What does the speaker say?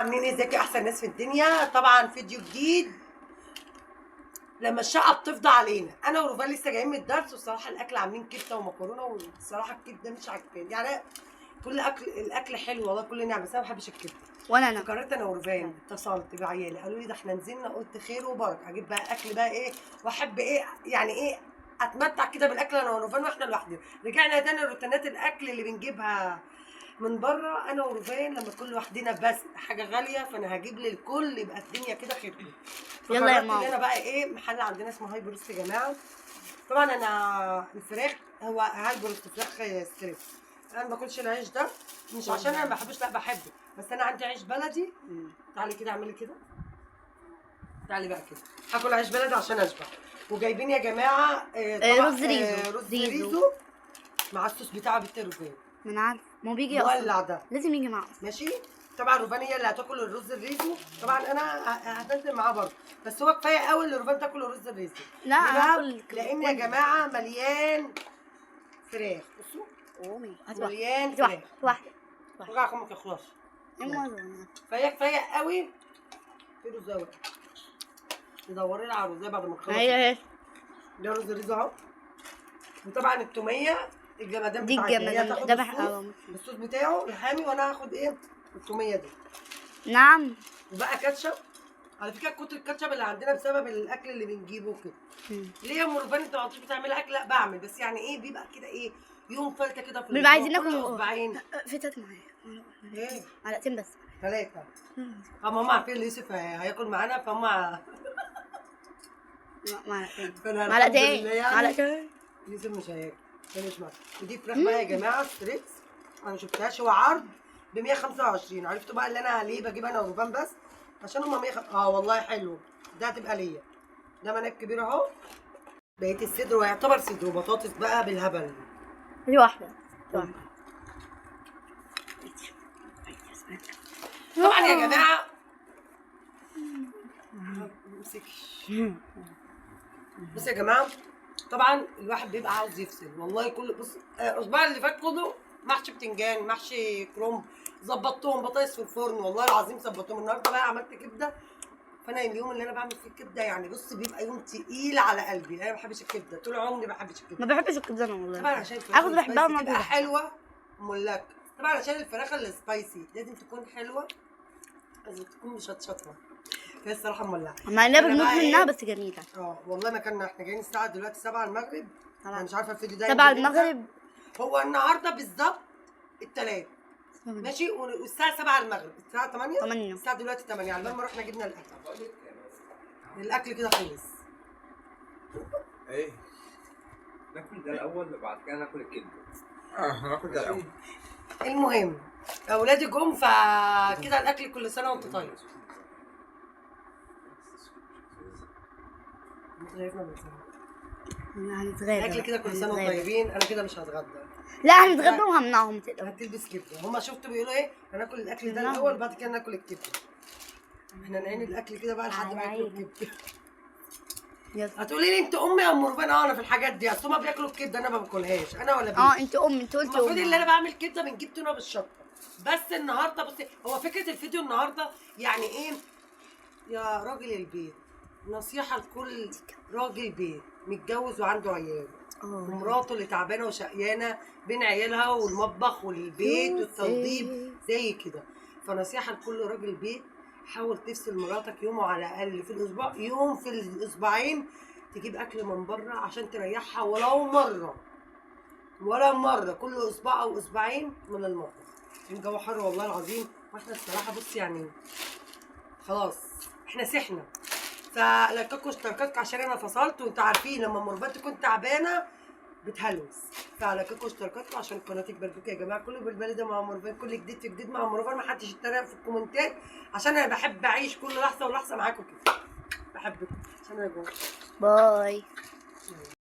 عاملين ايه؟ ازيكم يا احسن ناس في الدنيا؟ طبعا فيديو جديد لما الشقه بتفضى علينا. انا وروفان لسه جايين من الدرس، والصراحه الاكل عاملين كبده ومكرونه، والصراحه الكبده مش عاجباني يعني. كل الاكل حلو والله، كل نعمه، بس انا ما بحبش الكبده. ولا فقررت انا وروفان، اتصلت بعيالي قالوا لي ده احنا نزلنا، قلت خير وبركه، اجيب بقى اكل بقى ايه، واحب ايه يعني ايه، اتمتع كده بالاكل انا وروفان واحنا لوحدنا. رجعنا تاني لروتينات الاكل اللي بنجيبها من بره انا وروفان لما كل لوحدنا، بس حاجه غاليه فانا هجيب للكل يبقى الدنيا كده خير. يلا يا فقررت ان ماما. انا بقى ايه، محل عندنا اسمه هاي بروست يا جماعه. طبعا انا الفراخ هو هاي بروست فراخ ستريبس. انا ما باكلش العيش ده، مش عشان انا ما بحبوش، لا بحبه، بس انا عندي عيش بلدي. تعالي كده اعملي كده، تعالي بقى كده، هاكل عيش بلدي عشان اشبع. وجايبين يا جماعه طبق رز ريزو. رز ريزو مع الصوص بتاعه بالتروفان. ما انا عارف، ما هو بيجي مولع اصلا ده لازم يجي معاه. ماشي. طبعا روفان هي اللي هتاكل الرز الريزو، طبعا انا هتنزل معاه برضه، بس هو كفايه قوي اللي روفان تاكل الرز الريزو. لا ليه انا بقى؟ هاكل لان يا جماعه مليان فراخ. بصوا امي هات مليان واحده فراخ. واحده وجع خمك يا خلاص. واحده. فهي كفايه قوي. في رز اهو، تدوري لي على الرز بعد ما تخلصي. هي ده رز الريزو اهو. وطبعا التوميه الجمدان دي بتاعتنا، هي الجمدان هتاخد ده الصوص بتاعه الحامي، وانا هاخد ايه، التوميه دي. نعم. وبقى كاتشب. على فكره كتر الكاتشب اللي عندنا بسبب الاكل اللي بنجيبه كده. ليه يا ام روفان انت ما عطيش بتعملي اكل؟ لا بعمل، بس يعني ايه، بيبقى كده ايه، يوم فلته كده في بنبقى عايزين كل ناكل اسبوعين. فتت معايا ايه؟ معلقتين بس. 3. هم عارفين ان يوسف هياكل معانا، فهم معلقتين فانا الحمد معلقتين لله يعني معلقتين. يوسف مش هياكل، مش معاك. ودي فراخ بقى يا جماعه ستريبس، انا ما شفتهاش، هو عرض ب 125. عرفتوا بقى اللي انا ليه بجيب انا وروفان بس؟ عشان هم والله حلو. ده هتبقى ليا، ده مناك كبير اهو. بقيت الصدر، ويعتبر صدر وبطاطس بقى بالهبل. دي واحده طبعا يا جماعه بصوا يا جماعه، طبعا الواحد بيبقى عاوز يفصل والله. كل بص الاسبوع اللي فات كله محشي بتنجان، محشي كرنب، ظبطتهم بطاطس في الفرن، والله العظيم ظبطتهم. النهارده بقى عملت كبده، فانا اليوم اللي انا بعمل فيه الكبده يعني بص بيبقى يوم تقيل على قلبي. انا ما بحبش الكبده، طول عمري ما بحبش الكبده. ما بحبش الكبده انا والله. طبعا عشان الفراخ اخد بحبها السبايسي وما تبقى حلوه ملك. طبعا عشان الفراخ السبايسي لازم تكون حلوه، لازم تكون مشطشطه. هي الصراحه مولعه، مع انها بنموت منها بس جميله. والله ما كنا احنا جايين الساعه دلوقتي 7 المغرب. انا مش عارفه الفيديو ده 7 ينزل إمتى. المغرب هو النهارده بالظبط الثلاث ماشي، والساعه 7 المغرب، الساعه 8 الساعه دلوقتي 8، على بال ما رحنا جبنا الاكل كده خلص. ايه ناكل ده الاول وبعد كده ناكل الكبده. ناكل ده الاول. المهم اولادي جم، فكده الاكل كل سنه وانت طيب. هنتغدى الاكل كده كل سنه وانتم طيبين. انا كده مش هتغدى، لا هنتغدى وهمنعهم. هتلبس كبده. هما شفتوا بيقولوا ايه، هناكل الاكل ده الاول وبعد كده ناكل الكبده. احنا نعين الاكل كده بقى لحد ما ياكلوا الكبده. هتقولي لي انت امي يا ام روفان؟ انا في الحاجات دي، اصل هما بياكلوا الكبده انا ما باكلهاش، انا ولا بنتي. انت ام، انت قلتي المفروض اللي انا بعمل كبده بنجيب تونه بالشطه. بس النهارده بصي، هو فكره الفيديو النهارده يعني ايه، يا راجل البيت، نصيحه لكل راجل بيت متجوز وعنده عيال، ومراته اللي تعبانه وشقيانه بين عيالها والمطبخ والبيت والتنظيف زي كده. فنصيحه لكل راجل بيت، حاول تفصل مراتك يوم على الاقل في الاسبوع، يوم في الاسبوعين تجيب اكل من بره عشان تريحها، ولو مره كل اسبوع او اسبوعين من المطبخ. الجو حر والله العظيم، واحنا الصراحه بص يعني خلاص احنا سحنا. فلايكاتكم واشتراكاتكم عشان انا فصلت، وانتوا عارفين لما مربات تكون تعبانه بتهلوس. فلايكاتكم واشتراكاتكم عشان القناه تكبر بيكم يا جماعه. كله بالبالي ده مع مربات، كل جديد في جديد مع مربات، ما حدش يتريق في الكومنتات، عشان انا بحب اعيش كل لحظه ولحظه معاكم كده. بحبكم عشان انا جوه. باي.